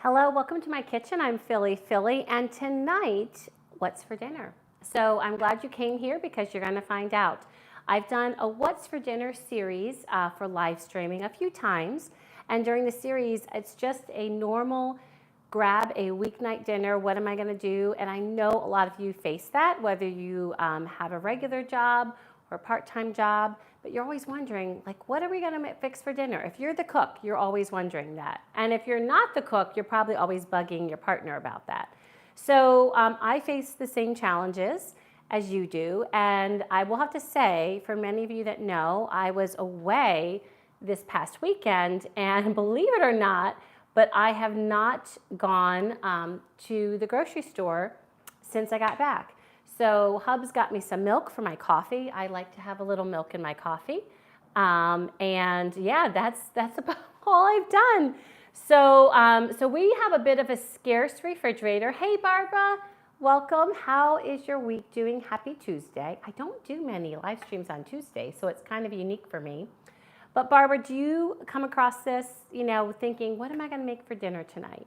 Hello, welcome to my kitchen. I'm Philly, and tonight, what's for dinner? So I'm glad you came here because you're going to find out. I've done a What's for Dinner series for live streaming a few times, and during the series, it's just a normal grab a weeknight dinner. What am I going to do? And I know a lot of you face that, whether you have a regular job or a part-time job, but you're always wondering, like, what are we going to fix for dinner? If you're the cook, you're always wondering that. And if you're not the cook, you're probably always bugging your partner about that. So I face the same challenges as you do. And I will have to say, for many of you that know, I was away this past weekend, and believe it or not, but I have not gone to the grocery store since I got back. So Hub's got me some milk for my coffee. I like to have a little milk in my coffee. And yeah, that's about all I've done. So we have a bit of a scarce refrigerator. Hey, Barbara, welcome. How is your week doing? Happy Tuesday. I don't do many live streams on Tuesday, so it's kind of unique for me. But Barbara, do you come across this, thinking, what am I going to make for dinner tonight?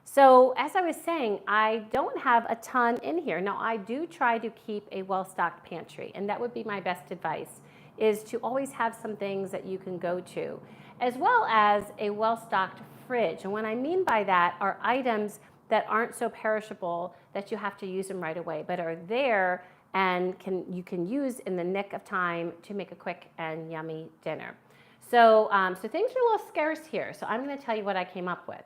So as I was saying, I don't have a ton in here. Now, I do try to keep a well-stocked pantry, and that would be my best advice, is to always have some things that you can go to, as well as a well-stocked fridge. And what I mean by that are items that aren't so perishable that you have to use them right away, but are there and you can use in the nick of time to make a quick and yummy dinner. So things are a little scarce here, so I'm going to tell you what I came up with.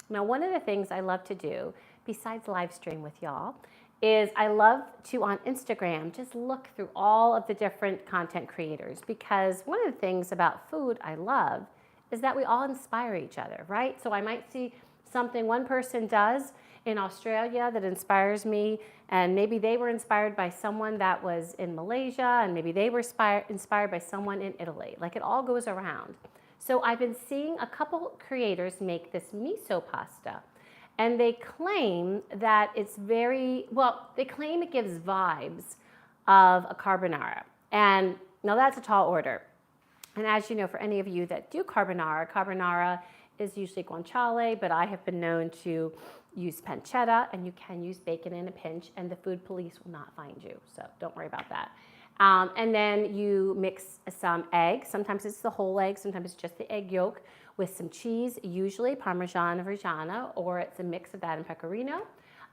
Now, one of the things I love to do, besides live stream with y'all, is I love to, on Instagram, just look through all of the different content creators, because one of the things about food I love is that we all inspire each other, right? So I might see something one person does in Australia that inspires me, and maybe they were inspired by someone that was in Malaysia, and maybe they were inspired by someone in Italy. Like, it all goes around. So I've been seeing a couple creators make this miso pasta, and they claim that it's they claim it gives vibes of a carbonara. And now that's a tall order. And as you know, for any of you that do carbonara is usually guanciale, but I have been known to use pancetta, and you can use bacon in a pinch, and the food police will not find you, so don't worry about that. And then you mix some eggs. Sometimes it's the whole egg, sometimes it's just the egg yolk, with some cheese, usually Parmesan Reggiano, or it's a mix of that and pecorino.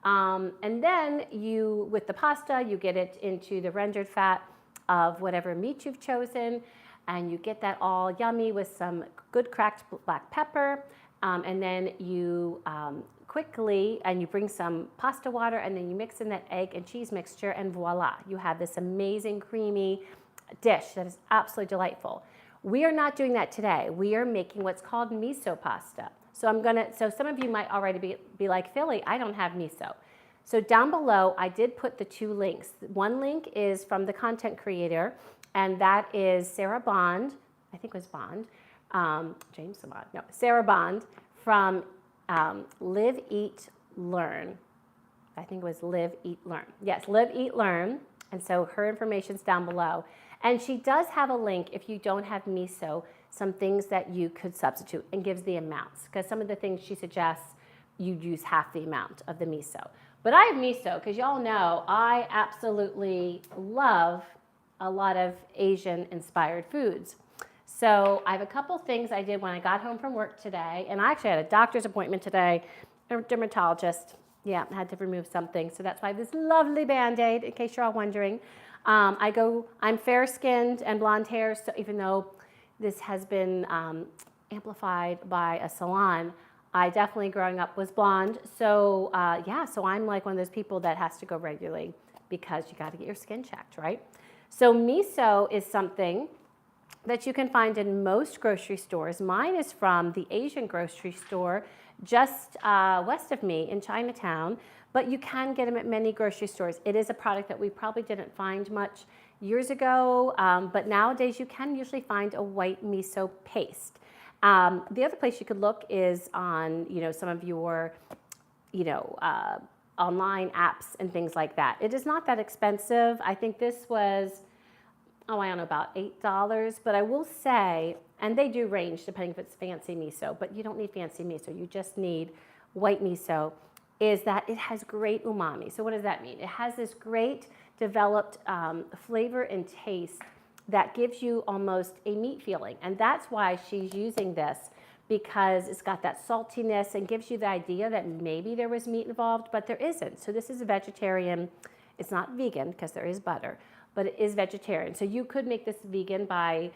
And then with the pasta, you get it into the rendered fat of whatever meat you've chosen, and you get that all yummy with some good cracked black pepper. And then you you bring some pasta water, and then you mix in that egg and cheese mixture, and voila, you have this amazing creamy dish that is absolutely delightful. We are not doing that today. We are making what's called miso pasta. So some of you might already be like, Philly, I don't have miso. So down below, I did put the two links. One link is from the content creator, and that is Sarah Bond, I think it was Bond, Sarah Bond from Live, Eat, Learn. I think it was Live, Eat, Learn. Yes, Live, Eat, Learn. And so her information's down below. And she does have a link, if you don't have miso, some things that you could substitute, and gives the amounts. Because some of the things she suggests, you'd use half the amount of the miso. But I have miso, because y'all know I absolutely love a lot of Asian-inspired foods. So I have a couple things I did when I got home from work today, and I actually had a doctor's appointment today, a dermatologist. Yeah, I had to remove something, so that's why I have this lovely Band-Aid, in case you're all wondering. I'm fair-skinned and blonde hair, so even though this has been amplified by a salon, I definitely growing up was blonde. So so I'm like one of those people that has to go regularly, because you got to get your skin checked, right? So miso is something that you can find in most grocery stores. Mine is from the Asian grocery store just west of me in Chinatown, but you can get them at many grocery stores. It is a product that we probably didn't find much years ago, but nowadays you can usually find a white miso paste. The other place you could look is on some of your online apps and things like that. It is not that expensive. I think this was, I don't know, about $8, but I will say, and they do range depending if it's fancy miso, but you don't need fancy miso. You just need white miso is that it has great umami. So what does that mean? It has this great developed flavor and taste that gives you almost a meat feeling. And that's why she's using this, because it's got that saltiness and gives you the idea that maybe there was meat involved, but there isn't. So this is a vegetarian. It's not vegan because there is butter, but it is vegetarian. So you could make this vegan by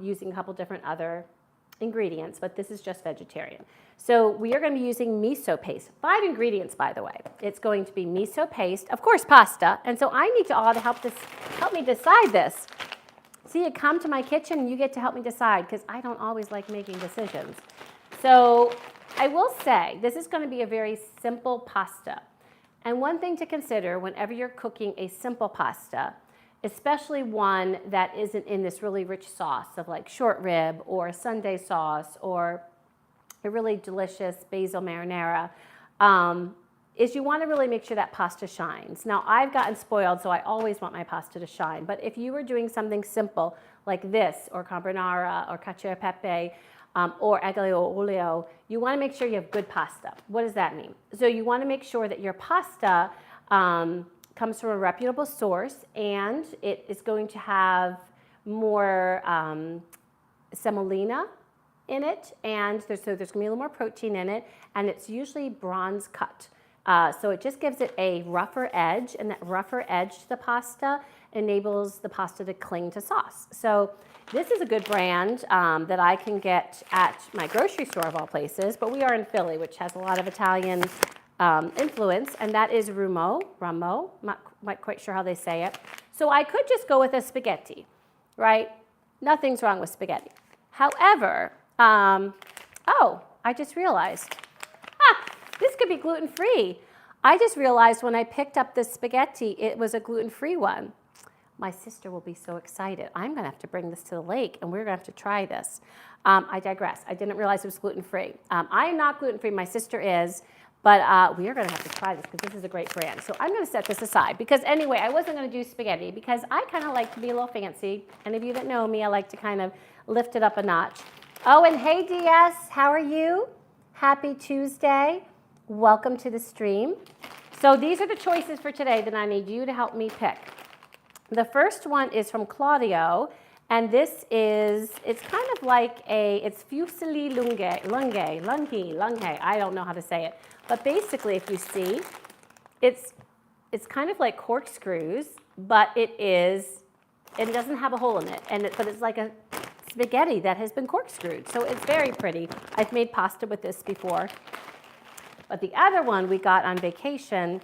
using a couple different other ingredients, but this is just vegetarian. So we are going to be using miso paste. 5 ingredients, by the way. It's going to be miso paste, of course, pasta. And so I need you all to help me decide this. See, you come to my kitchen and you get to help me decide, because I don't always like making decisions. So I will say this is going to be a very simple pasta. And one thing to consider whenever you're cooking a simple pasta, especially one that isn't in this really rich sauce of like short rib or Sunday sauce or a really delicious basil marinara, is you want to really make sure that pasta shines. Now, I've gotten spoiled, so I always want my pasta to shine. But if you were doing something simple like this, or carbonara, or cacio e pepe, or aglio olio, you want to make sure you have good pasta. What does that mean? So you want to make sure that your pasta comes from a reputable source, and it is going to have more semolina in it, and there's going to be a little more protein in it, and it's usually bronze cut. So it just gives it a rougher edge, and that rougher edge to the pasta enables the pasta to cling to sauce. So this is a good brand that I can get at my grocery store of all places, but we are in Philly, which has a lot of Italian influence, and that is Ramo, not quite sure how they say it. So I could just go with a spaghetti, right? Nothing's wrong with spaghetti. However, I just realized, this could be gluten-free. I just realized when I picked up this spaghetti, it was a gluten-free one. My sister will be so excited. I'm going to have to bring this to the lake, and we're going to have to try this. I digress. I didn't realize it was gluten-free. I am not gluten-free. My sister is, but we are going to have to try this because this is a great brand. So I'm going to set this aside because anyway, I wasn't going to do spaghetti because I kind of like to be a little fancy. Any of you that know me, I like to kind of lift it up a notch. Oh, and hey, DS, how are you? Happy Tuesday. Welcome to the stream. So these are the choices for today that I need you to help me pick. The first one is from Claudio, and this is, it's kind of like it's fusilli lunge, I don't know how to say it. But basically, if you see, it's kind of like corkscrews, but it doesn't have a hole in it, but it's like a spaghetti that has been corkscrewed. So it's very pretty. I've made pasta with this before. But the other one we got on vacation,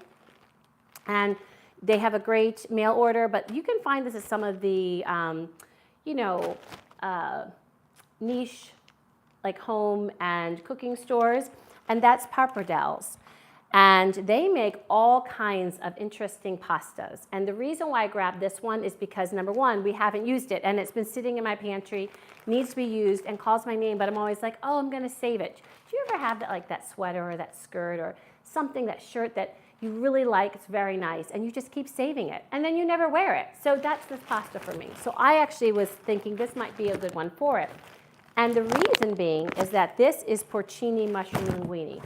and they have a great mail order, but you can find this at some of the, niche, like home and cooking stores, and that's pappardelles. And they make all kinds of interesting pastas. And the reason why I grabbed this one is because, number one, we haven't used it, and it's been sitting in my pantry, needs to be used, and calls my name, but I'm always like, oh, I'm going to save it. Do you ever have that, like that sweater or that skirt or something, that shirt that you really like, it's very nice, and you just keep saving it, and then you never wear it? So that's this pasta for me. So I actually was thinking this might be a good one for it. And the reason being is that this is porcini mushroom linguine.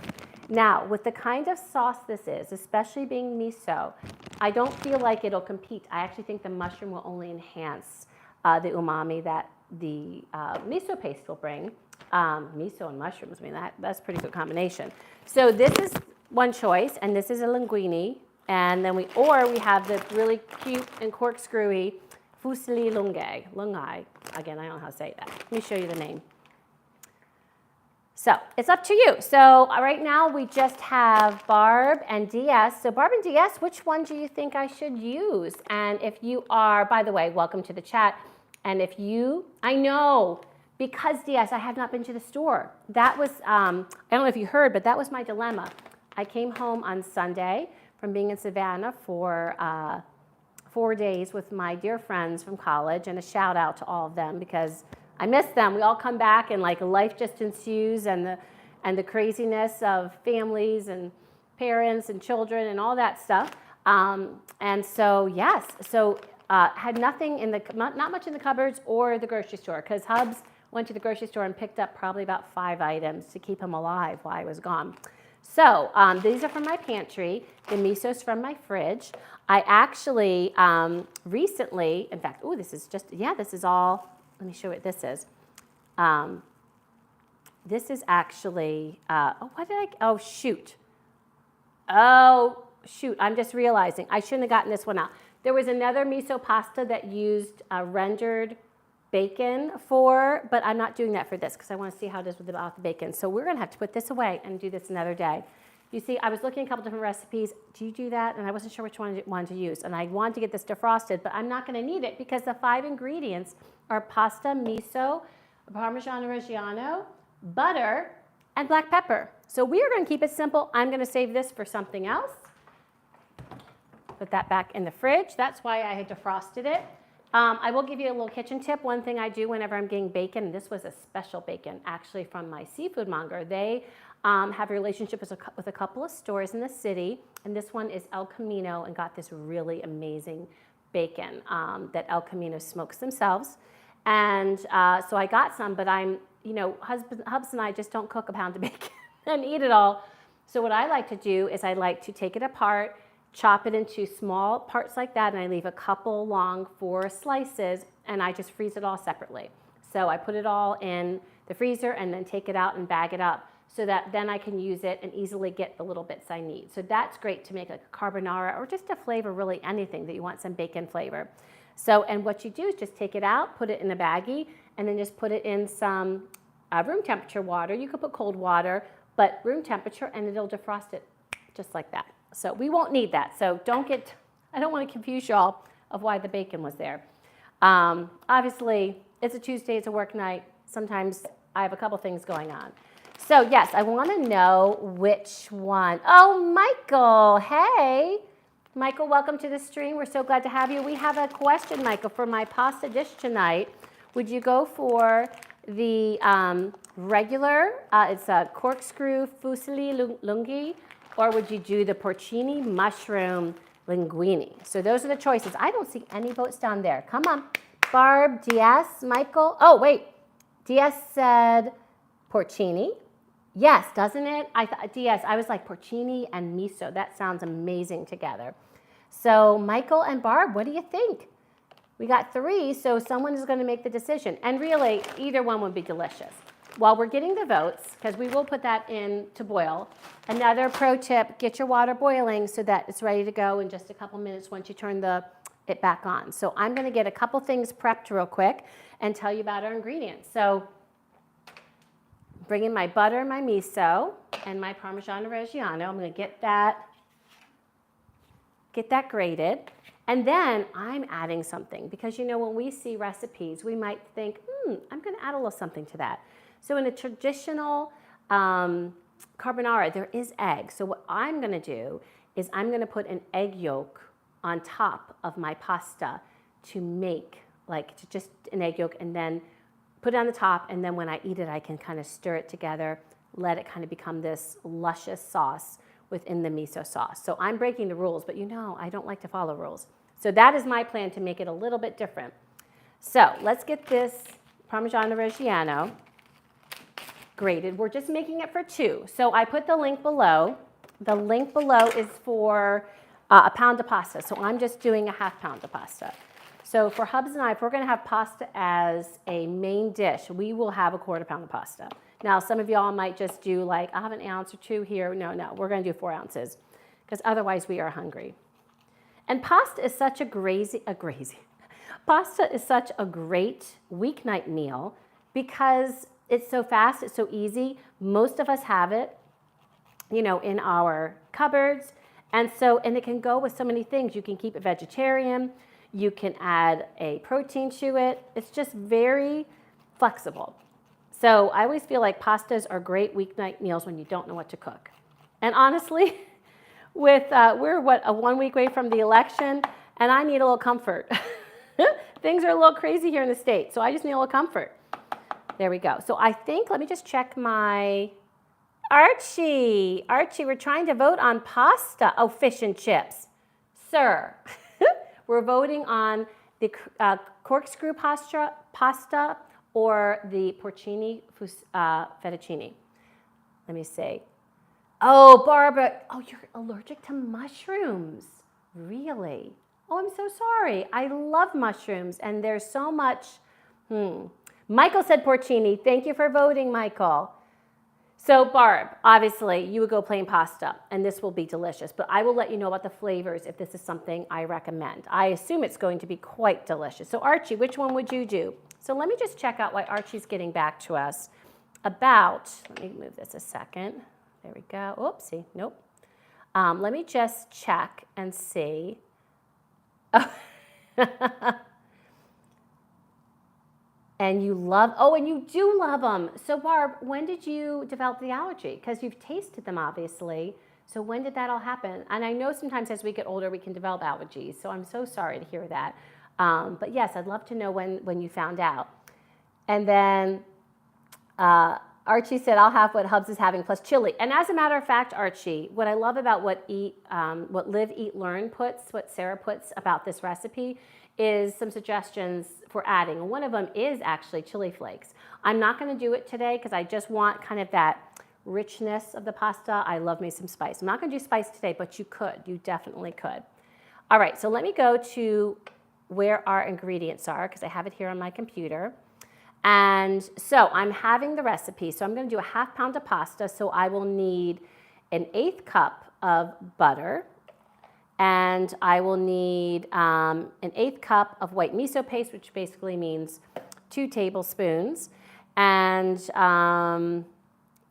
Now, with the kind of sauce this is, especially being miso, I don't feel like it'll compete. I actually think the mushroom will only enhance the umami that the miso paste will bring. Miso and mushrooms, I mean, that's a pretty good combination. So this is one choice, and this is a linguine. And then we have the really cute and corkscrewy fusilli lungai. Again, I don't know how to say that. Let me show you the name. So it's up to you. So right now we just have Barb and DS. So Barb and DS, which one do you think I should use? And if you are, by the way, welcome to the chat. And if you, I know, because DS, I have not been to the store. That was, I don't know if you heard, but that was my dilemma. I came home on Sunday from being in Savannah for 4 days with my dear friends from college, and a shout out to all of them because I miss them. We all come back and like life just ensues, and the craziness of families and parents and children and all that stuff. And so yes, so had nothing in not much in the cupboards or the grocery store, because Hubs went to the grocery store and picked up probably about 5 items to keep him alive while I was gone. So these are from my pantry. The miso's from my fridge. I actually recently, in fact, this is all, let me show you what this is. This is actually, oh shoot, I'm just realizing I shouldn't have gotten this one out. There was another miso pasta that used rendered bacon but I'm not doing that for this because I want to see how it is without the bacon. So we're going to have to put this away and do this another day. You see, I was looking at a couple different recipes. Do you do that? And I wasn't sure which one I wanted to use. And I wanted to get this defrosted, but I'm not going to need it because the 5 ingredients are pasta, miso, Parmigiano Reggiano, butter, and black pepper. So we are going to keep it simple. I'm going to save this for something else. Put that back in the fridge. That's why I had defrosted it. I will give you a little kitchen tip. One thing I do whenever I'm getting bacon, and this was a special bacon actually from my seafood monger. They have a relationship with a couple of stores in the city, and this one is El Camino, and got this really amazing bacon that El Camino smokes themselves. And so I got some, but Hubs and I just don't cook a pound of bacon and eat it all. So what I like to do is I like to take it apart, chop it into small parts like that, and I leave a couple long 4 slices, and I just freeze it all separately. So I put it all in the freezer and then take it out and bag it up so that then I can use it and easily get the little bits I need. So that's great to make like a carbonara or just to flavor really anything that you want some bacon flavor. So, and what you do is just take it out, put it in a baggie, and then just put it in some room temperature water. You could put cold water, but room temperature, and it'll defrost it just like that. So we won't need that. So I don't want to confuse y'all of why the bacon was there. Obviously, it's a Tuesday, it's a work night. Sometimes I have a couple things going on. So yes, I want to know which one. Oh, Michael, hey. Michael, welcome to the stream. We're so glad to have you. We have a question, Michael, for my pasta dish tonight. Would you go for the regular, it's a corkscrew fusilli lunghi, or would you do the porcini mushroom linguine? So those are the choices. I don't see any votes down there. Come on. Barb, Diaz, Michael. Oh, wait. Diaz said porcini. Yes, doesn't it? Diaz, I was like porcini and miso. That sounds amazing together. So Michael and Barb, what do you think? We got 3, so someone is going to make the decision. And really, either one would be delicious. While we're getting the votes, because we will put that in to boil, another pro tip, get your water boiling so that it's ready to go in just a couple minutes once you turn it back on. So I'm going to get a couple things prepped real quick and tell you about our ingredients. So bring in my butter, my miso, and my Parmigiano Reggiano. I'm going to get that grated. And then I'm adding something because, when we see recipes, we might think, I'm going to add a little something to that. So in a traditional carbonara, there is egg. So what I'm going to do is I'm going to put an egg yolk on top of my pasta to make, just an egg yolk, and then put it on the top. And then when I eat it, I can kind of stir it together, let it kind of become this luscious sauce within the miso sauce. So I'm breaking the rules, but I don't like to follow rules. So that is my plan to make it a little bit different. So let's get this Parmigiano Reggiano grated. We're just making it for 2. So I put the link below. The link below is for a pound of pasta. So I'm just doing a ½ pound of pasta. So for Hubs and I, if we're going to have pasta as a main dish, we will have a ¼ pound of pasta. Now, some of y'all might just do I have an ounce or 2 here. No, we're going to do 4 ounces because otherwise we are hungry. And pasta is such Pasta is such a great weeknight meal because it's so fast, it's so easy. Most of us have it, in our cupboards. And it can go with so many things. You can keep it vegetarian. You can add a protein to it. It's just very flexible. So I always feel like pastas are great weeknight meals when you don't know what to cook. And honestly, we're a 1 week away from the election, and I need a little comfort. Things are a little crazy here in the States, so I just need a little comfort. There we go. So I think, let me just check my Archie, we're trying to vote on pasta. Oh, fish and chips. Sir, we're voting on the corkscrew pasta or the porcini fettuccine. Let me see. Oh, Barbara, oh, you're allergic to mushrooms. Really? Oh, I'm so sorry. I love mushrooms, and there's so much. Michael said porcini. Thank you for voting, Michael. So Barb, obviously you would go plain pasta and this will be delicious, but I will let you know about the flavors if this is something I recommend. I assume it's going to be quite delicious. So Archie, which one would you do? So let me just check out why Archie's getting back to us about, let me move this a second. There we go. Oopsie, nope. Let me just check and see. And you love, oh, and you do love them. So Barb, when did you develop the allergy? Because you've tasted them, obviously. So when did that all happen? And I know sometimes as we get older, we can develop allergies. So I'm so sorry to hear that. But yes, I'd love to know when you found out. And then Archie said, I'll have what Hubs is having plus chili. And as a matter of fact, Archie, what I love about what Live, Eat, Learn puts, what Sarah puts about this recipe is some suggestions for adding. One of them is actually chili flakes. I'm not going to do it today because I just want kind of that richness of the pasta. I love me some spice. I'm not going to do spice today, but you could. You definitely could. All right, so let me go to where our ingredients are because I have it here on my computer. And so I'm having the recipe. So I'm going to do a ½ pound of pasta. So I will need an 1/8 cup of butter. And I will need an 1/8 cup of white miso paste, which basically means 2 tablespoons. And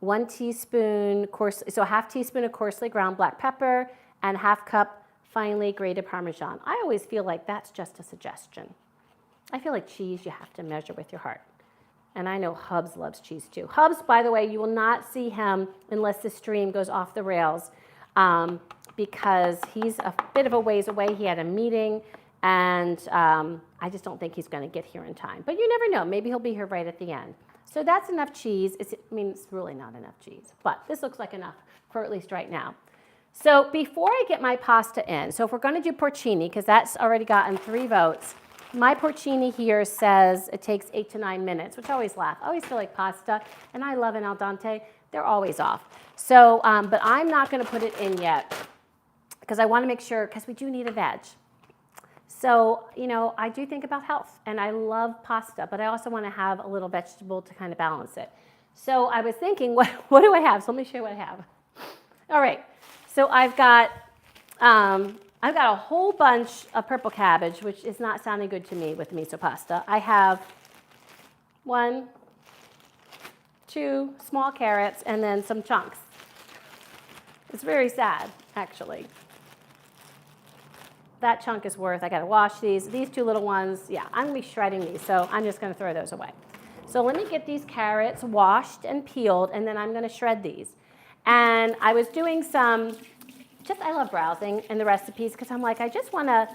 1 teaspoon, so a ½ teaspoon of coarsely ground black pepper and ½ cup finely grated Parmesan. I always feel like that's just a suggestion. I feel like cheese you have to measure with your heart. And I know Hubs loves cheese too. Hubs, by the way, you will not see him unless the stream goes off the rails because he's a bit of a ways away. He had a meeting and I just don't think he's going to get here in time. But you never know. Maybe he'll be here right at the end. So that's enough cheese. It's really not enough cheese, but this looks like enough for at least right now. So before I get my pasta in, so if we're going to do porcini, because that's already gotten 3 votes, my porcini here says it takes 8 to 9 minutes, which I always laugh. I always feel like pasta, and I love an al dente. They're always off. So, but I'm not going to put it in yet because I want to make sure, because we do need a veg. So, you know, I do think about health, and I love pasta, but I also want to have a little vegetable to kind of balance it. So I was thinking, what do I have? So let me show you what I have. All right. So I've got a whole bunch of purple cabbage, which is not sounding good to me with the miso pasta. I have 1, 2 small carrots and then some chunks. It's very sad, actually. That chunk is worth, I gotta wash these. These 2 little ones, yeah, I'm gonna be shredding these, so I'm just gonna throw those away. So let me get these carrots washed and peeled, and then I'm gonna shred these. And I was doing I love browsing in the recipes because I'm like, I just want to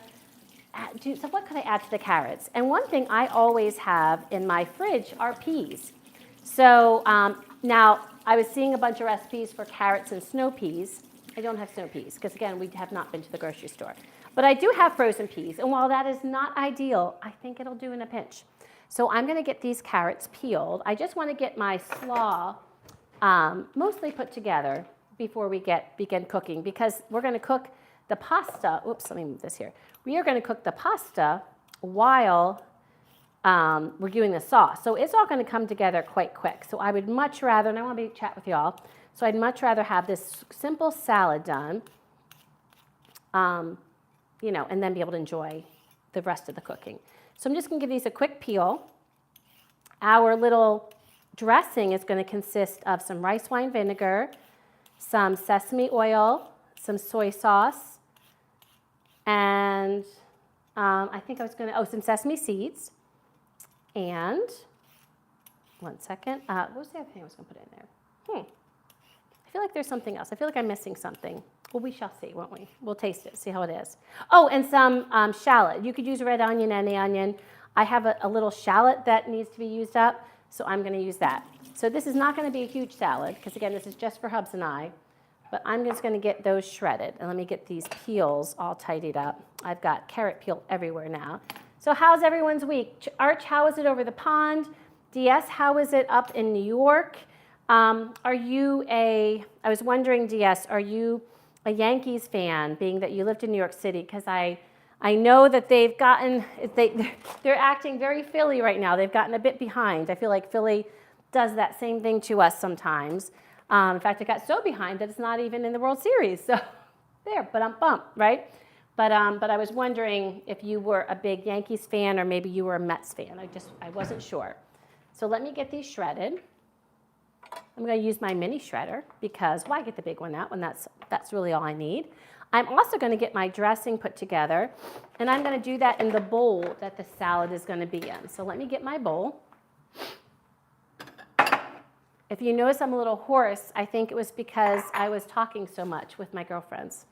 do, so what could I add to the carrots? And one thing I always have in my fridge are peas. So now I was seeing a bunch of recipes for carrots and snow peas. I don't have snow peas because, again, we have not been to the grocery store. But I do have frozen peas. And while that is not ideal, I think it'll do in a pinch. So I'm going to get these carrots peeled. I just want to get my slaw mostly put together before we begin cooking, because we're going to cook the pasta. Oops, let me move this here. We are going to cook the pasta while we're doing the sauce. So it's all going to come together quite quick. So I would much rather, and I want to chat with y'all, so I'd much rather have this simple salad done, you know, and then be able to enjoy the rest of the cooking. So I'm just going to give these a quick peel. Our little dressing is going to consist of some rice wine vinegar, some sesame oil, some soy sauce, and I think I was going to, some sesame seeds, and one second, what was the other thing I was going to put in there? I feel like there's something else. I feel like I'm missing something. Well, we shall see, won't we? We'll taste it, see how it is. Oh, and some shallot. You could use red onion, any onion. I have a little shallot that needs to be used up, so I'm going to use that. So this is not going to be a huge salad, because again, this is just for Hubs and I, but I'm just going to get those shredded. And let me get these peels all tidied up. I've got carrot peel everywhere now. So how's everyone's week? Arch, how is it over the pond? DS, how is it up in New York? Are you I was wondering, DS, are you a Yankees fan, being that you lived in New York City? Because I know that they're acting very Philly right now. They've gotten a bit behind. I feel like Philly does that same thing to us sometimes. In fact, it got so behind that it's not even in the World Series. So there, but I'm bummed, right? But I was wondering if you were a big Yankees fan or maybe you were a Mets fan. I wasn't sure. So let me get these shredded. I'm going to use my mini shredder because why get the big one out when that's really all I need. I'm also going to get my dressing put together, and I'm going to do that in the bowl that the salad is going to be in. So let me get my bowl. If you notice I'm a little hoarse, I think it was because I was talking so much with my girlfriends.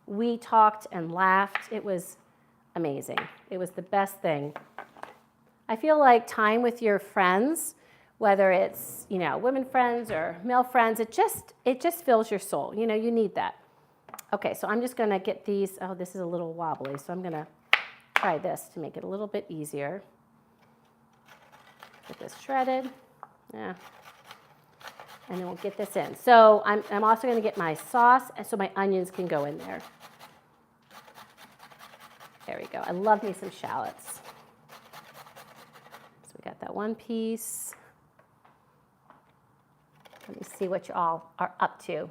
We talked and laughed. It was amazing. It was the best thing. I feel like time with your friends, whether it's, women friends or male friends, it just fills your soul. You need that. Okay, so I'm just going to get these. Oh, this is a little wobbly, so I'm going to try this to make it a little bit easier. Get this shredded. Yeah. And then we'll get this in. So I'm also going to get my sauce so my onions can go in there. There we go. I love me some shallots. So we got that one piece. Let me see what you all are up to.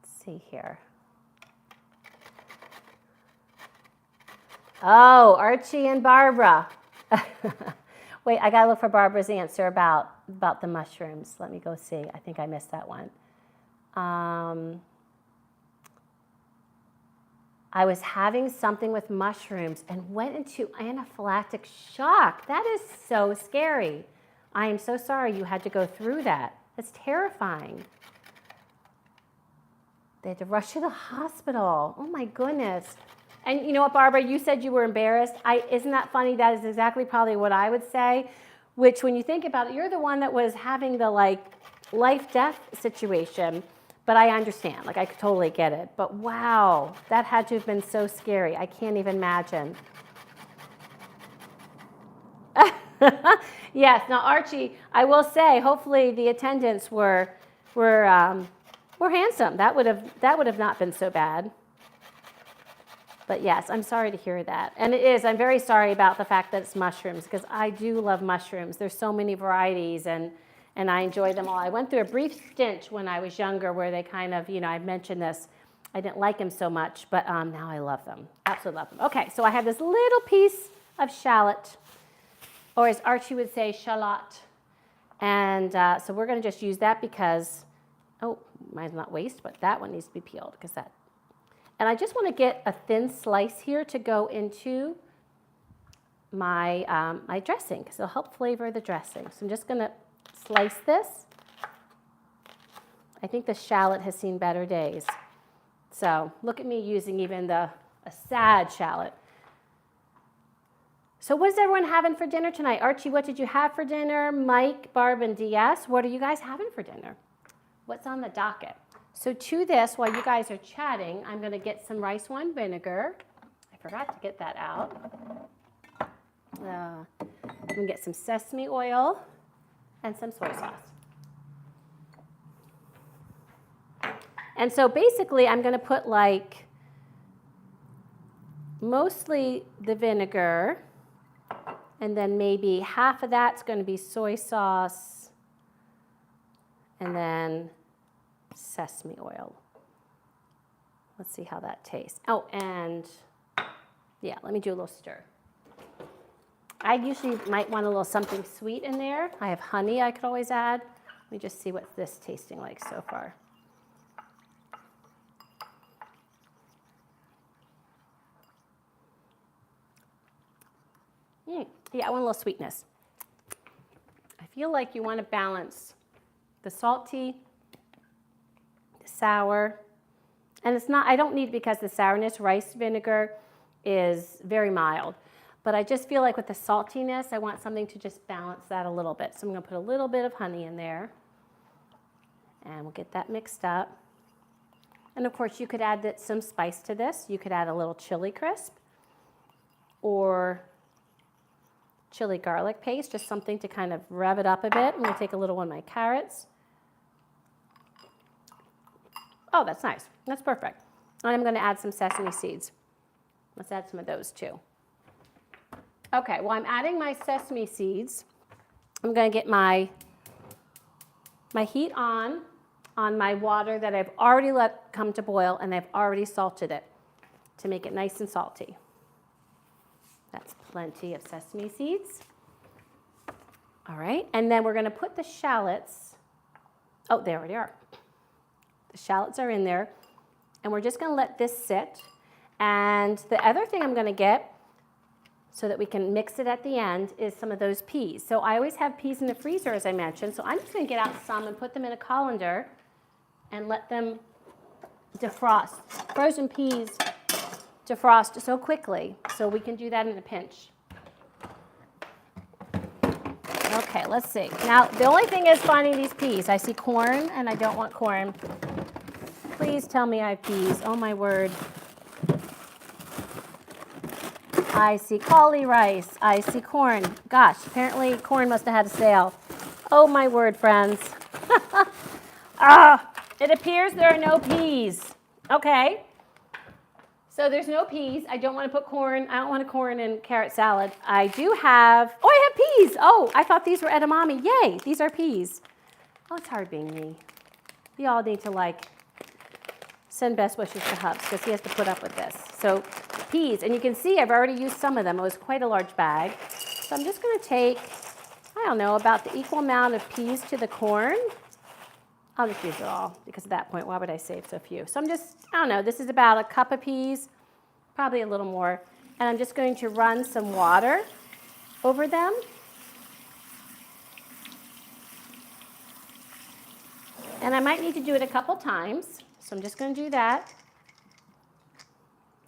Let's see here. Oh, Archie and Barbara. Wait, I gotta look for Barbara's answer about the mushrooms. Let me go see. I think I missed that one. I was having something with mushrooms and went into anaphylactic shock. That is so scary. I am so sorry you had to go through that. That's terrifying. They had to rush to the hospital. Oh my goodness. And you know what, Barbara, you said you were embarrassed. Isn't that funny? That is exactly probably what I would say, which when you think about it, you're the one that was having the life-death situation, but I understand, I could totally get it. But wow, that had to have been so scary. I can't even imagine. Yes, now Archie, I will say, hopefully the attendants were handsome. That would have not been so bad. But yes, I'm sorry to hear that. And it is, I'm very sorry about the fact that it's mushrooms because I do love mushrooms. There's so many varieties and I enjoy them all. I went through a brief stint when I was younger where they kind of, I mentioned this, I didn't like them so much, but now I love them. Absolutely love them. Okay, so I have this little piece of shallot, or as Archie would say, shallot. And so we're going to just use that because, mine's not waste, but that one needs to be peeled because that. And I just want to get a thin slice here to go into my, my dressing because it'll help flavor the dressing. So I'm just going to slice this. I think the shallot has seen better days. So look at me using even a sad shallot. So what is everyone having for dinner tonight? Archie, what did you have for dinner? Mike, Barb, and DS, what are you guys having for dinner? What's on the docket? So to this, while you guys are chatting, I'm going to get some rice wine vinegar. I forgot to get that out. I'm going to get some sesame oil and some soy sauce. And so basically, I'm going to put mostly the vinegar, and then maybe half of that's going to be soy sauce, and then sesame oil. Let's see how that tastes. Oh, and yeah, let me do a little stir. I usually might want a little something sweet in there. I have honey I could always add. Let me just see what this is tasting like so far. Yeah, I want a little sweetness. I feel like you want to balance the salty, the sour, and it's not, I don't need, because the sourness, rice vinegar is very mild, but I just feel like with the saltiness, I want something to just balance that a little bit. So I'm going to put a little bit of honey in there, and we'll get that mixed up. And of course, you could add some spice to this. You could add a little chili crisp, or chili garlic paste, just something to kind of rev it up a bit. I'm going to take a little one of my carrots. Oh, that's nice. That's perfect. And I'm going to add some sesame seeds. Let's add some of those too. Okay, while I'm adding my sesame seeds, I'm going to get my heat on my water that I've already let come to boil, and I've already salted it to make it nice and salty. That's plenty of sesame seeds. All right, and then we're going to put the shallots. Oh, they already are. The shallots are in there, and we're just going to let this sit. And the other thing I'm going to get, so that we can mix it at the end, is some of those peas. So I always have peas in the freezer, as I mentioned, so I'm just going to get out some and put them in a colander and let them defrost. Frozen peas defrost so quickly, so we can do that in a pinch. Okay, let's see. Now, the only thing is finding these peas. I see corn, and I don't want corn. Please tell me I have peas. Oh, my word. I see cauli rice. I see corn. Gosh, apparently corn must have had a sale. Oh, my word, friends. It appears there are no peas. Okay. So there's no peas. I don't want to put corn. I don't want a corn and carrot salad. I do have, oh, I have peas. Oh, I thought these were edamame. Yay, these are peas. Oh, it's hard being me. We all need to send best wishes to Hubs because he has to put up with this. So peas, and you can see I've already used some of them. It was quite a large bag. So I'm just going to take, I don't know, about the equal amount of peas to the corn. I'll just use it all because at that point, why would I save so few? So I'm just, I don't know, this is about a cup of peas, probably a little more. And I'm just going to run some water over them. And I might need to do it a couple times. So I'm just going to do that.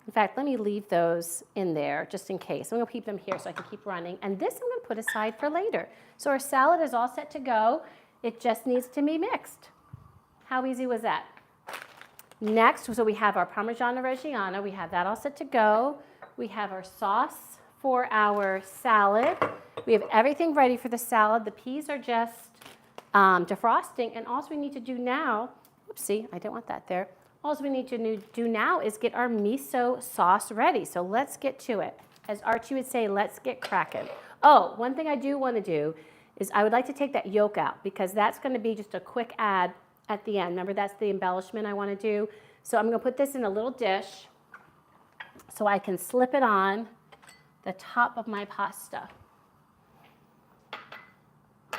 In fact, let me leave those in there just in case. I'm going to keep them here so I can keep running. And this I'm going to put aside for later. So our salad is all set to go. It just needs to be mixed. How easy was that? Next, so we have our Parmigiano Reggiano. We have that all set to go. We have our sauce for our salad. We have everything ready for the salad. The peas are just defrosting. And all we need to do now, oopsie, I don't want that there. All we need to do now is get our miso sauce ready. So let's get to it. As Archie would say, let's get cracking. Oh, one thing I do want to do is I would like to take that yolk out because that's going to be just a quick add at the end. Remember, that's the embellishment I want to do. So I'm going to put this in a little dish so I can slip it on the top of my pasta.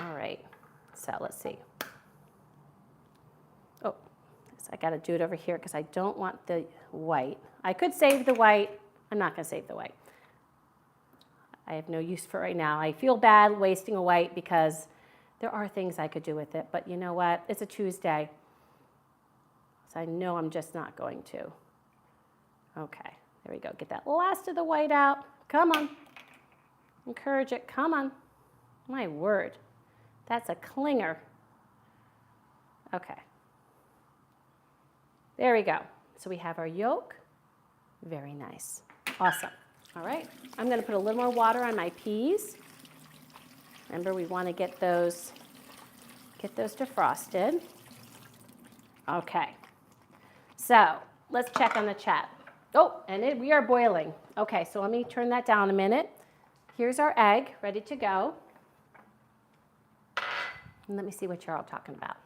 All right, so let's see. Oh, I got to do it over here because I don't want the white. I could save the white. I'm not going to save the white. I have no use for it right now. I feel bad wasting a white because there are things I could do with it, but you know what? It's a Tuesday, so I know I'm just not going to. Okay, there we go. Get that last of the white out. Come on. Encourage it. Come on. My word. That's a clinger. Okay. There we go. So we have our yolk. Very nice. Awesome. All right. I'm going to put a little more water on my peas. Remember, we want to get those defrosted. Okay. So let's check on the chat. Oh, and we are boiling. Okay, so let me turn that down a minute. Here's our egg ready to go. And let me see what you're all talking about.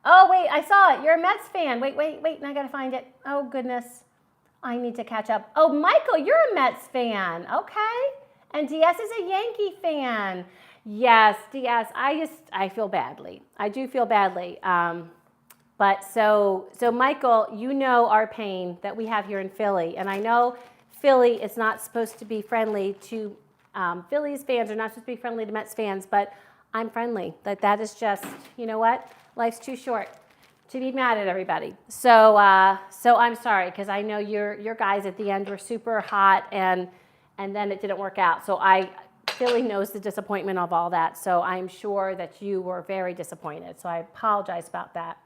Oh, wait, I saw it. You're a Mets fan. Wait, I got to find it. Oh, goodness. I need to catch up. Oh, Michael, you're a Mets fan. Okay. And DS is a Yankee fan. Yes, DS, I feel badly. I do feel badly. But so Michael, you know our pain that we have here in Philly. And I know Philly is not supposed to be friendly to, Phillies fans are not supposed to be friendly to Mets fans, but I'm friendly. That is just, you know what? Life's too short to be mad at everybody. So I'm sorry, because I know your guys at the end were super hot and then it didn't work out. So Philly knows the disappointment of all that. So I'm sure that you were very disappointed. So I apologize about that.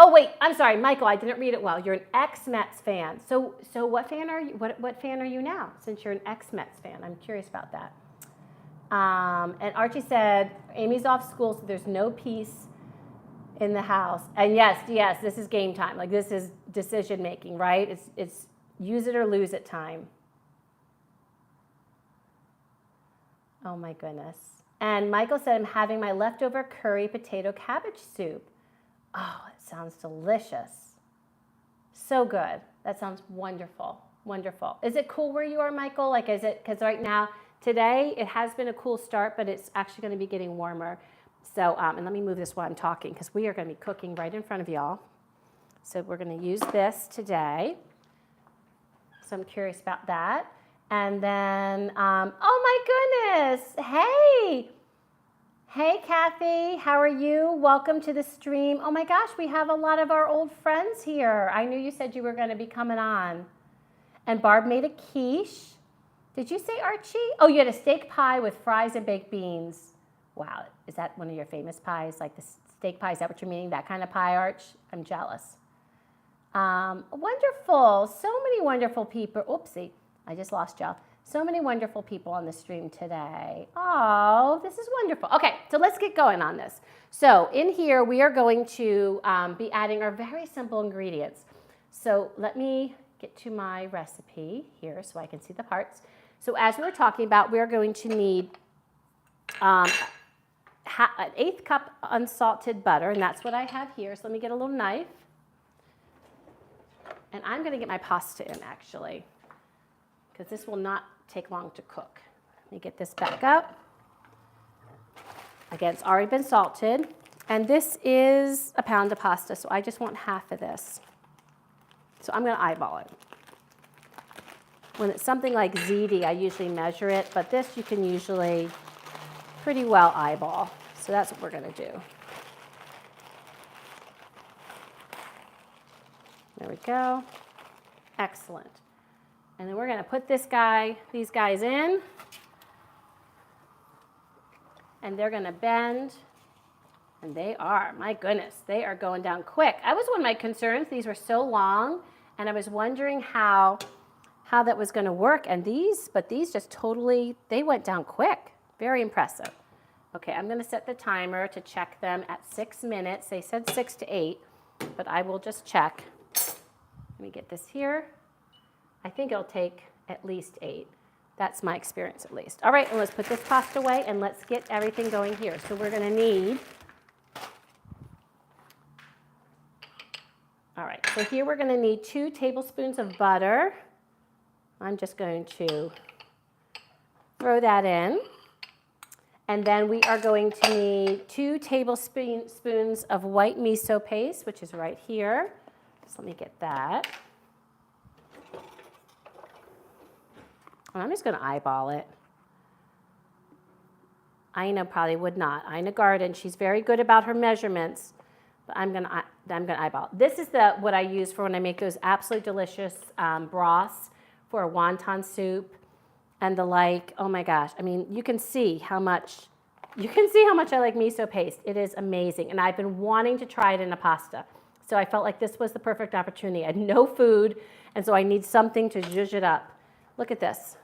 Oh, wait, I'm sorry, Michael, I didn't read it well. You're an ex-Mets fan. So what fan are you? What fan are you now, since you're an ex-Mets fan? I'm curious about that. And Archie said, Amy's off school, so there's no peace in the house. And yes, this is game time. Like, this is decision making, right? It's use it or lose it time. Oh my goodness. And Michael said, I'm having my leftover curry potato cabbage soup. Oh, it sounds delicious. So good. That sounds wonderful. Wonderful. Is it cool where you are, Michael? Like, is it, because right now, today, it has been a cool start, but it's actually going to be getting warmer. So, and let me move this while I'm talking, because we are going to be cooking right in front of y'all. So we're going to use this today. So I'm curious about that. And then, oh my goodness, hey. Hey, Kathy, how are you? Welcome to the stream. Oh my gosh, we have a lot of our old friends here. I knew you said you were going to be coming on. And Barb made a quiche. Did you say, Archie? Oh, you had a steak pie with fries and baked beans. Wow, is that one of your famous pies? Like the steak pie, is that what you're meaning? That kind of pie, Arch? I'm jealous. Wonderful, so many wonderful people. Oopsie, I just lost y'all. So many wonderful people on the stream today. Oh, this is wonderful. Okay, so let's get going on this. So in here, we are going to be adding our very simple ingredients. So let me get to my recipe here so I can see the parts. So as we were talking about, we're going to need an 1/8 cup unsalted butter, and that's what I have here. So let me get a little knife. And I'm going to get my pasta in, actually, because this will not take long to cook. Let me get this back up. Again, it's already been salted. And this is a pound of pasta, so I just want half of this. So I'm going to eyeball it. When it's something like ziti, I usually measure it, but this you can usually pretty well eyeball. So that's what we're going to do. There we go. Excellent. And then we're going to put these guys in, and they're going to bend, and they are, my goodness, they are going down quick. That was one of my concerns. These were so long, and I was wondering how that was going to work. And these just totally, they went down quick. Very impressive. Okay, I'm going to set the timer to check them at 6 minutes. They said 6 to 8, but I will just check. Let me get this here. I think it'll take at least 8. That's my experience, at least. All right, and let's put this pasta away, and let's get everything going here. So we're going to need, all right, so here we're going to need 2 tablespoons of butter. I'm just going to throw that in. And then we are going to need 2 tablespoons of white miso paste, which is right here. So let me get that. And I'm just going to eyeball it. Ina probably would not. Ina Garden, she's very good about her measurements, but I'm going to eyeball. This is what I use for when I make those absolutely delicious broths for a wonton soup and the like. Oh my gosh! I mean, you can see how much I like miso paste. It is amazing, and I've been wanting to try it in a pasta. So I felt like this was the perfect opportunity. I had no food, and so I need something to zhuzh it up. Look at this.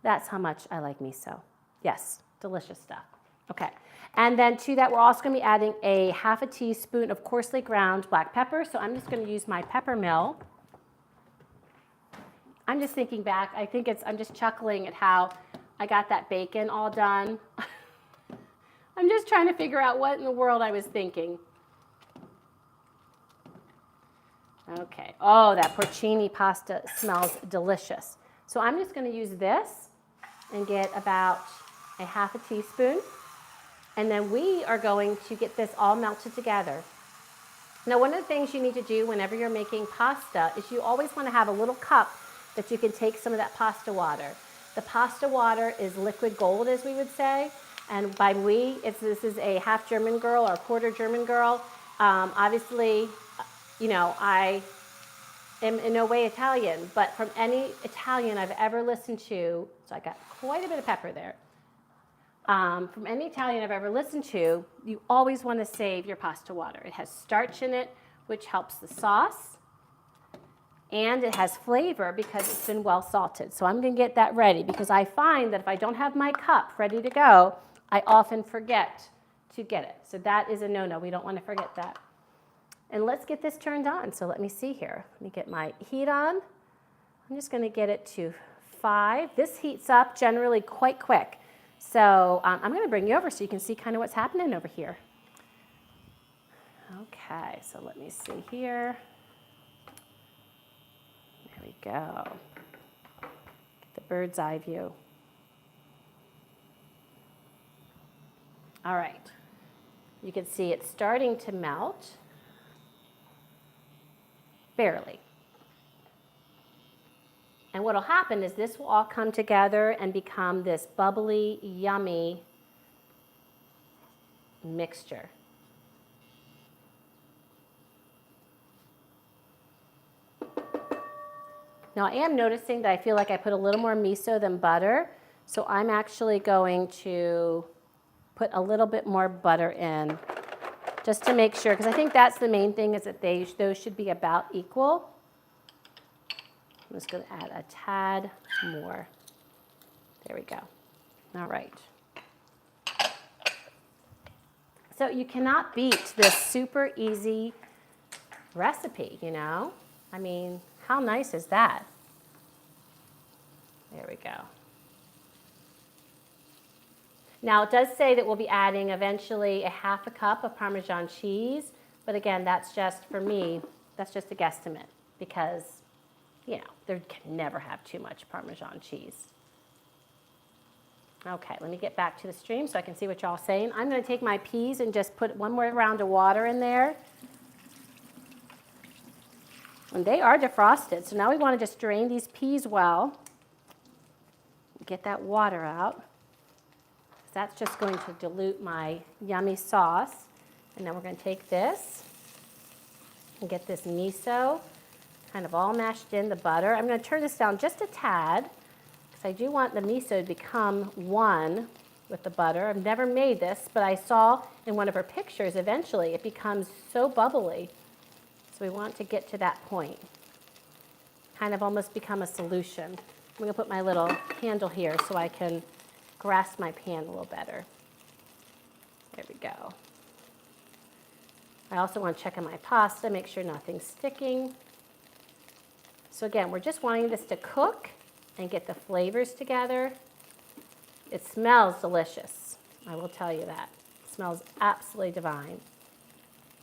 That's how much I like miso. Yes, delicious stuff. Okay, and then to that, we're also going to be adding a ½ teaspoon of coarsely ground black pepper. So I'm just going to use my pepper mill. I'm just thinking back. I'm just chuckling at how I got that bacon all done. I'm just trying to figure out what in the world I was thinking. Okay. Oh, that porcini pasta smells delicious. So I'm just going to use this and get about a ½ teaspoon. And then we are going to get this all melted together. Now, one of the things you need to do whenever you're making pasta is you always want to have a little cup that you can take some of that pasta water. The pasta water is liquid gold, as we would say. And by we, this is a half German girl or a quarter German girl. Obviously, you know, I am in no way Italian, but from any Italian I've ever listened to, so I got quite a bit of pepper there. From any Italian I've ever listened to, you always want to save your pasta water. It has starch in it, which helps the sauce. And it has flavor because it's been well salted. So I'm going to get that ready because I find that if I don't have my cup ready to go, I often forget to get it. So that is a no-no. We don't want to forget that. And let's get this turned on. So let me see here. Let me get my heat on. I'm just going to get it to 5. This heats up generally quite quick. So I'm going to bring you over so you can see kind of what's happening over here. Okay, so let me see here. There we go. Get the bird's eye view. All right. You can see it's starting to melt. Barely. And what will happen is this will all come together and become this bubbly, yummy mixture. Now I am noticing that I feel like I put a little more miso than butter, so I'm actually going to put a little bit more butter in just to make sure, because I think that's the main thing, is that those should be about equal. I'm just going to add a tad more. There we go. All right. So you cannot beat this super easy recipe, you know? I mean, how nice is that? There we go. Now it does say that we'll be adding eventually a half a cup of Parmesan cheese, but again, that's just, for me, that's just a guesstimate because, you know, there can never have too much Parmesan cheese. Okay, let me get back to the stream so I can see what y'all are saying. I'm going to take my peas and just put one more round of water in there. And they are defrosted, so now we want to just drain these peas well. Get that water out. That's just going to dilute my yummy sauce. And then we're going to take this and get this miso kind of all mashed in the butter. I'm going to turn this down just a tad because I do want the miso to become one with the butter. I've never made this, but I saw in one of her pictures eventually it becomes so bubbly. So we want to get to that point. Kind of almost become a solution. I'm going to put my little handle here so I can grasp my pan a little better. There we go. I also want to check on my pasta, make sure nothing's sticking. So again, we're just wanting this to cook and get the flavors together. It smells delicious, I will tell you that. It smells absolutely divine.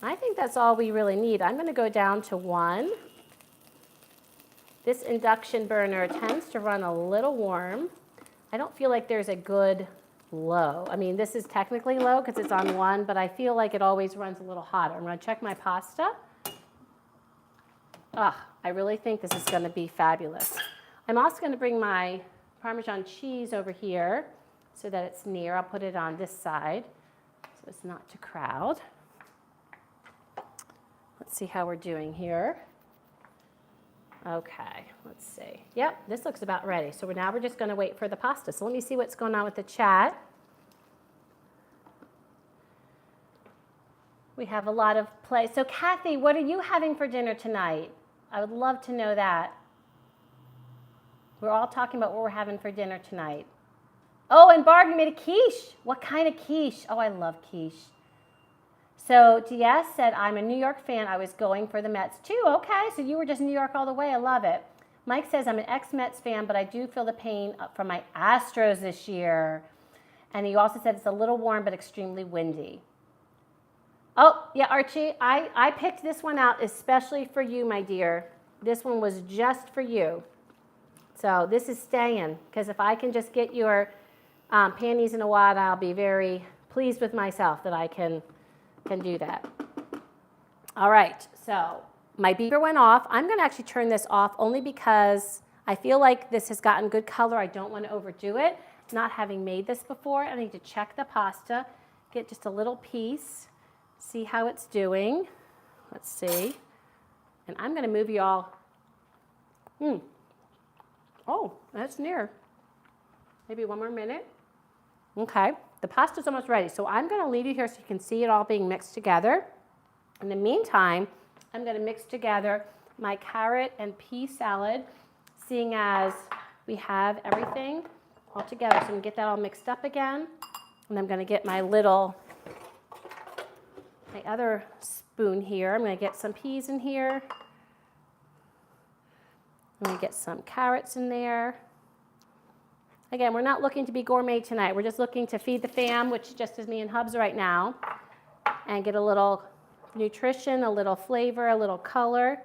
I think that's all we really need. I'm going to go down to 1. This induction burner tends to run a little warm. I don't feel like there's a good low. I mean, this is technically low because it's on 1, but I feel like it always runs a little hotter. I'm going to check my pasta. I really think this is going to be fabulous. I'm also going to bring my Parmesan cheese over here so that it's near. I'll put it on this side so it's not too crowd. Let's see how we're doing here. Okay, let's see. Yep, this looks about ready. So now we're just going to wait for the pasta. So let me see what's going on with the chat. We have a lot of play. So Kathy, what are you having for dinner tonight? I would love to know that. We're all talking about what we're having for dinner tonight. Oh, and Barb, you made a quiche. What kind of quiche? Oh, I love quiche. So DS said, I'm a New York fan. I was going for the Mets too. Okay, so you were just New York all the way. I love it. Mike says, I'm an ex-Mets fan, but I do feel the pain from my Astros this year. And he also said it's a little warm, but extremely windy. Oh, yeah, Archie, I picked this one out especially for you, my dear. This one was just for you. So this is staying, because if I can just get your panties in a wad, I'll be very pleased with myself that I can do that. All right, so my beeper went off. I'm going to actually turn this off only because I feel like this has gotten good color. I don't want to overdo it. Not having made this before, I need to check the pasta, get just a little piece, see how it's doing. Let's see. And I'm going to move you all. Oh, that's near. Maybe one more minute. Okay, the pasta's almost ready. So I'm going to leave you here so you can see it all being mixed together. In the meantime, I'm going to mix together my carrot and pea salad, seeing as we have everything all together. So I'm going to get that all mixed up again. And I'm going to get my other spoon here. I'm going to get some peas in here. I'm going to get some carrots in there. Again, we're not looking to be gourmet tonight. We're just looking to feed the fam, which just is me and Hubs right now, and get a little nutrition, a little flavor, a little color.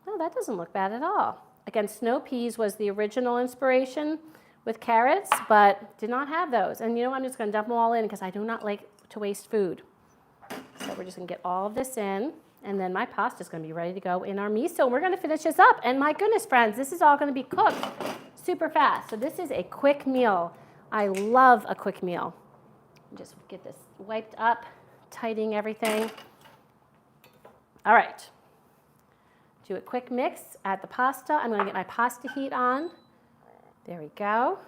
Oh, that doesn't look bad at all. Again, snow peas was the original inspiration with carrots, but did not have those. And you know, I'm just going to dump them all in because I do not like to waste food. So we're just going to get all of this in, and then my pasta is going to be ready to go in our miso. We're going to finish this up, and my goodness, friends, this is all going to be cooked super fast. So this is a quick meal. I love a quick meal. Just get this wiped up, tightening everything. All right. Do a quick mix, add the pasta. I'm going to get my pasta heat on. There we go.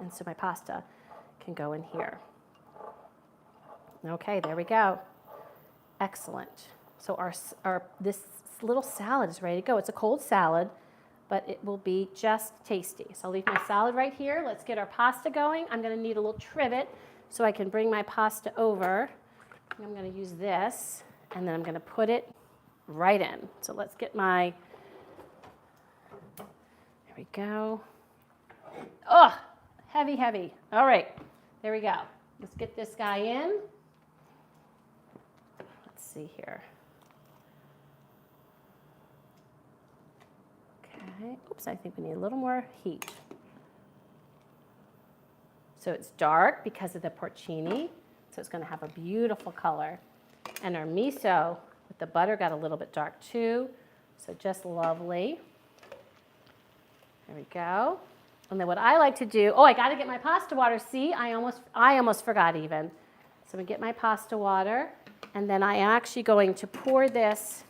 And so my pasta can go in here. Okay, there we go. Excellent. So this little salad is ready to go. It's a cold salad, but it will be just tasty. So I'll leave my salad right here. Let's get our pasta going. I'm going to need a little trivet so I can bring my pasta over. I'm going to use this, and then I'm going to put it right in. So let's get there we go. Oh, heavy, heavy. All right, there we go. Let's get this guy in. Let's see here. Okay, oops, I think we need a little more heat. So it's dark because of the porcini, so it's going to have a beautiful color. And our miso with the butter got a little bit dark too, so just lovely. There we go. And then what I like to do, I got to get my pasta water. See, I almost forgot even. So I'm going to get my pasta water, and then I am actually going to pour this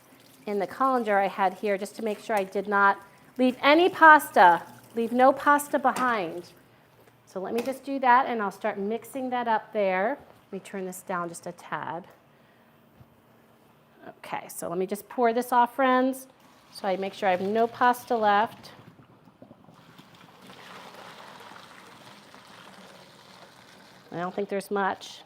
in the colander I had here just to make sure I did not leave any pasta, leave no pasta behind. So let me just do that, and I'll start mixing that up there. Let me turn this down just a tad. Okay, so let me just pour this off, friends, so I make sure I have no pasta left. I don't think there's much.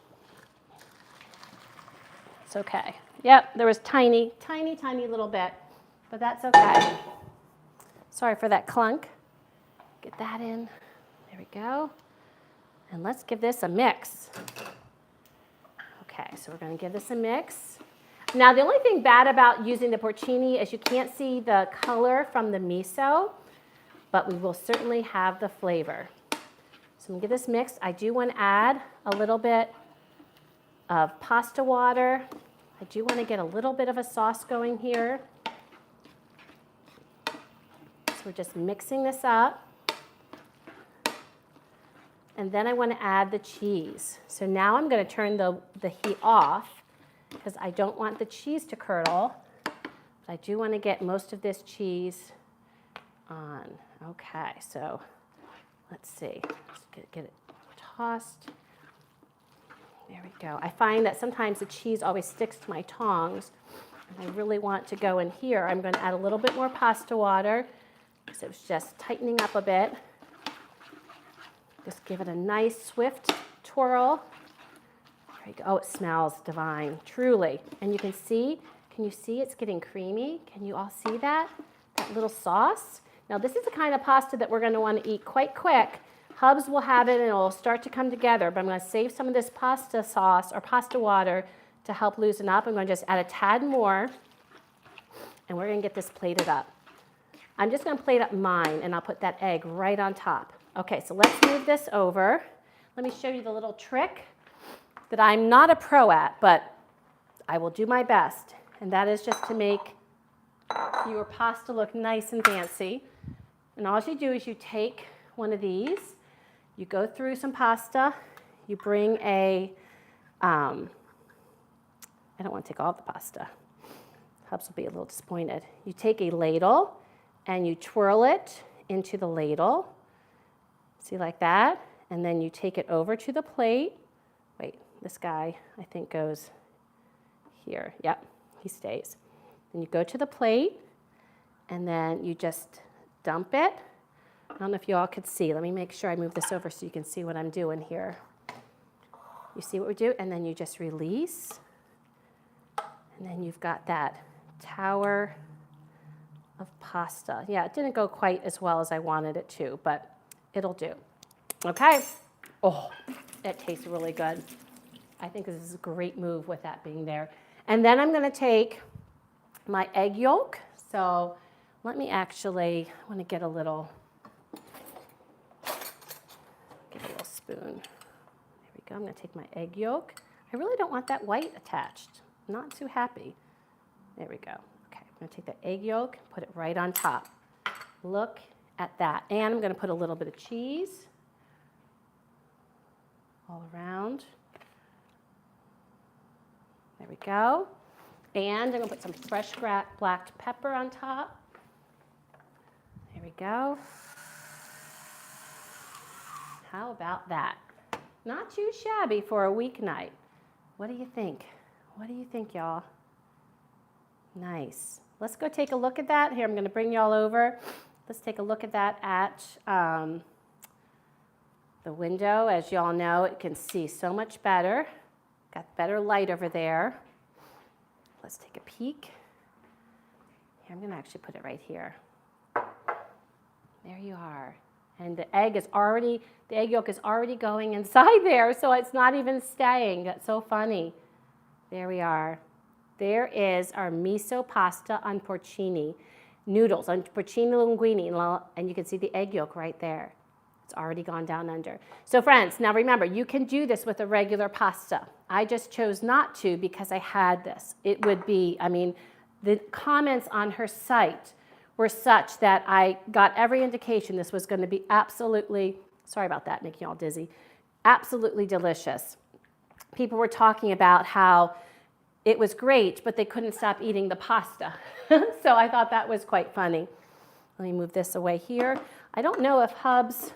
It's okay. Yep, there was tiny, tiny, tiny little bit, but that's okay. Sorry for that clunk. Get that in. There we go. And let's give this a mix. Okay, so we're going to give this a mix. Now, the only thing bad about using the porcini is you can't see the color from the miso, but we will certainly have the flavor. So I'm going to get this mixed. I do want to add a little bit of pasta water. I do want to get a little bit of a sauce going here. So we're just mixing this up. And then I want to add the cheese. So now I'm going to turn the heat off because I don't want the cheese to curdle. But I do want to get most of this cheese on. Okay, so let's see. Let's get it tossed. There we go. I find that sometimes the cheese always sticks to my tongs. And I really want to go in here. I'm going to add a little bit more pasta water because it was just tightening up a bit. Just give it a nice, swift twirl. There you go. Oh, it smells divine, truly. And you can see it's getting creamy? Can you all see that? That little sauce? Now, this is the kind of pasta that we're going to want to eat quite quick. Hubs will have it, and it will start to come together. But I'm going to save some of this pasta sauce or pasta water to help loosen up. I'm going to just add a tad more, and we're going to get this plated up. I'm just going to plate up mine, and I'll put that egg right on top. Okay, so let's move this over. Let me show you the little trick that I'm not a pro at, but I will do my best. And that is just to make your pasta look nice and fancy. And all you do is you take one of these, you go through some pasta, you bring I don't want to take all the pasta. Hubs will be a little disappointed. You take a ladle and you twirl it into the ladle. See, like that, and then you take it over to the plate. Wait, this guy, I think, goes here. Yep, he stays. and you go to the plate, and then you just dump it. I don't know if you all could see. Let me make sure I move this over so you can see what I'm doing here. You see what we do? And then you just release. And then you've got that tower of pasta. Yeah, it didn't go quite as well as I wanted it to, but it'll do. Okay. Oh, it tastes really good. I think this is a great move with that being there. And then I'm going to take my egg yolk. So let me actually, I want to get a little spoon. There we go. I'm going to take my egg yolk. I really don't want that white attached. I'm not too happy. There we go. Okay, I'm going to take the egg yolk, put it right on top. Look at that. And I'm going to put a little bit of cheese all around. There we go. And I'm going to put some fresh black pepper on top. There we go. How about that? Not too shabby for a weeknight. What do you think? What do you think, y'all? Nice. Let's go take a look at that. Here, I'm going to bring y'all over. Let's take a look at that at the window. As y'all know, it can see so much better. Got better light over there. Let's take a peek. Here, I'm going to actually put it right here. There you are. And the egg yolk is already going inside there, so it's not even staying. That's so funny. There we are. There is our miso pasta on porcini noodles, on porcini linguine, and you can see the egg yolk right there. It's already gone down under. So friends, now remember, you can do this with a regular pasta. I just chose not to because I had this. It would be, I mean, the comments on her site were such that I got every indication this was going to be absolutely, sorry about that, making you all dizzy, absolutely delicious. People were talking about how it was great, but they couldn't stop eating the pasta. So I thought that was quite funny. Let me move this away here. I don't know if Hubs,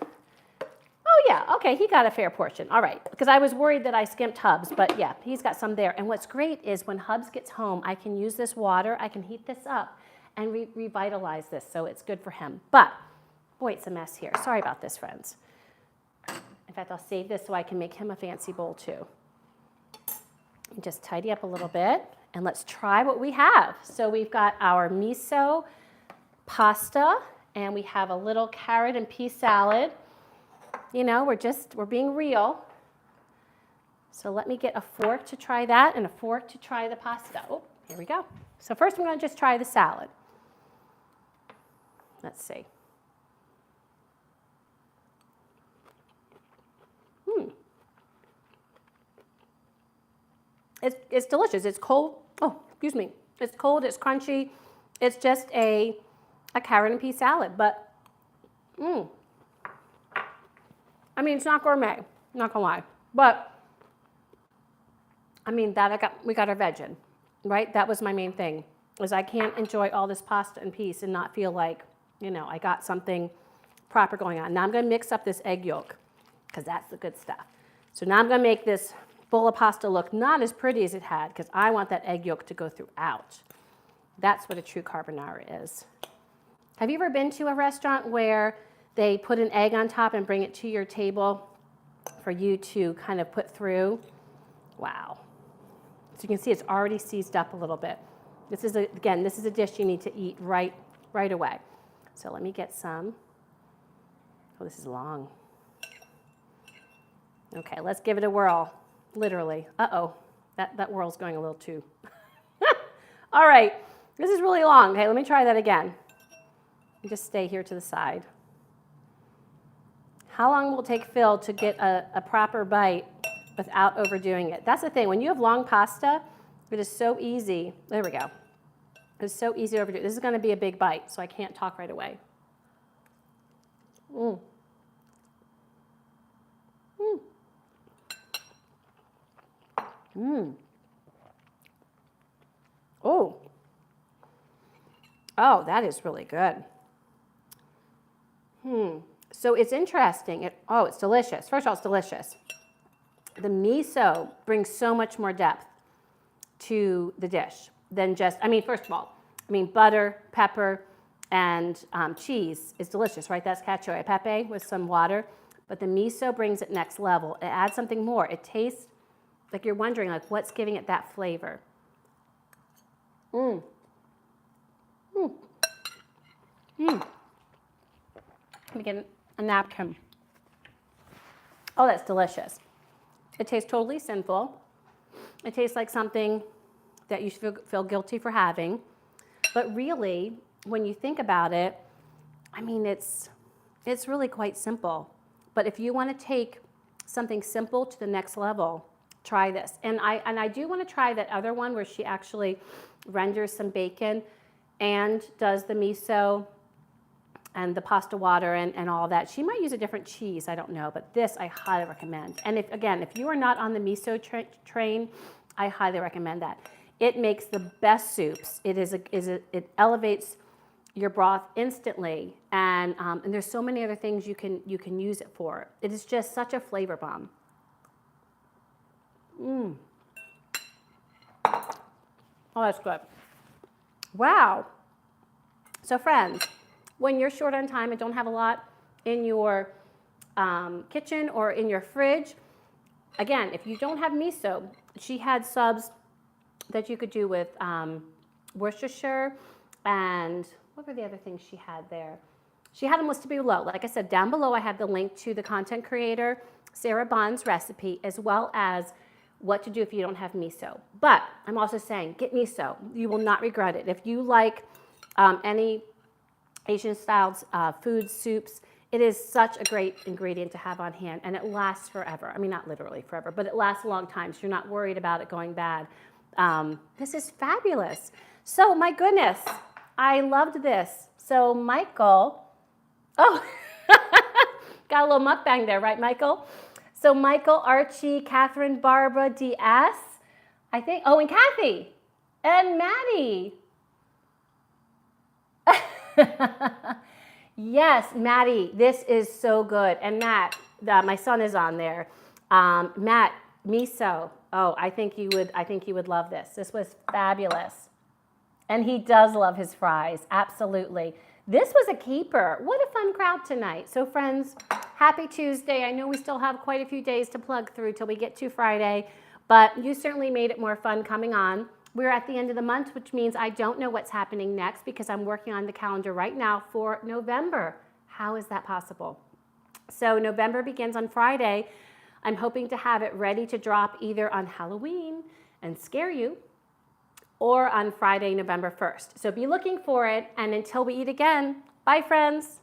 oh yeah, okay, he got a fair portion. All right, because I was worried that I skimped Hubs, but yeah, he's got some there. And what's great is when Hubs gets home, I can use this water, I can heat this up and revitalize this, so it's good for him. But, boy, it's a mess here. Sorry about this, friends. In fact, I'll save this so I can make him a fancy bowl too. And just tidy up a little bit, and let's try what we have. So we've got our miso pasta, and we have a little carrot and pea salad. You know, we're being real. So let me get a fork to try that and a fork to try the pasta. Oh, here we go. So first I'm going to just try the salad. Let's see. It's delicious. It's cold. Oh, excuse me. It's cold. It's crunchy. It's just a carrot and pea salad. But, I mean, it's not gourmet. Not gonna lie. But, I mean, we got our veg in, right? That was my main thing. Was I can't enjoy all this pasta and peas and not feel like, you know, I got something proper going on. Now I'm going to mix up this egg yolk because that's the good stuff. So now I'm going to make this bowl of pasta look not as pretty as it had because I want that egg yolk to go throughout. That's what a true carbonara is. Have you ever been to a restaurant where they put an egg on top and bring it to your table for you to kind of put through? Wow. So you can see it's already seized up a little bit. This is a dish you need to eat right away. So let me get some. Oh, this is long. Okay, let's give it a whirl. Literally. Uh-oh. That whirl's going a little too. All right. This is really long. Okay, let me try that again. Just stay here to the side. How long will it take Phil to get a proper bite without overdoing it? That's the thing. When you have long pasta, it is so easy. There we go. It's so easy to overdo. This is going to be a big bite, so I can't talk right away. Oh, that is really good. So it's interesting. It's delicious. First of all, it's delicious. The miso brings so much more depth to the dish than just, I mean, first of all, I mean, butter, pepper, and cheese is delicious, right? That's cacio e pepe with some water. But the miso brings it next level. It adds something more. It tastes like you're wondering, like, what's giving it that flavor? Mmm. Mmm. Mmm. Let me get a napkin. Oh, that's delicious. It tastes totally sinful. It tastes like something that you should feel guilty for having. But really, when you think about it, I mean, it's really quite simple. But if you want to take something simple to the next level, try this. And I do want to try that other one where she actually renders some bacon and does the miso and the pasta water and all that. She might use a different cheese, I don't know, but this I highly recommend. And if you are not on the miso train, I highly recommend that. It makes the best soups. It elevates your broth instantly, and there's so many other things you can use it for. It is just such a flavor bomb. Mmm. Oh, that's good. Wow. So friends, when you're short on time and don't have a lot in your kitchen or in your fridge, again, if you don't have miso, she had subs that you could do with Worcestershire and what were the other things she had there? She had them listed below. Like I said, down below I have the link to the content creator, Sarah Bond's recipe, as well as what to do if you don't have miso. But I'm also saying, get miso. You will not regret it. If you like any Asian styles food, soups, it is such a great ingredient to have on hand, and it lasts forever. I mean, not literally forever, but it lasts a long time, so you're not worried about it going bad. This is fabulous. So my goodness, I loved this. So Michael, oh, got a little mukbang there, right, Michael? So Michael, Archie, Catherine, Barbara, DS, I think, oh, and Kathy, and Maddie. Yes, Maddie, this is so good. And Matt, my son is on there. Matt, miso. Oh, I think you would love this. This was fabulous. And he does love his fries, absolutely. This was a keeper. What a fun crowd tonight. So friends, happy Tuesday. I know we still have quite a few days to plug through till we get to Friday, but you certainly made it more fun coming on. We're at the end of the month, which means I don't know what's happening next because I'm working on the calendar right now for November. How is that possible? So November begins on Friday. I'm hoping to have it ready to drop either on Halloween and scare you or on Friday, November 1st. So be looking for it. And until we eat again, bye friends.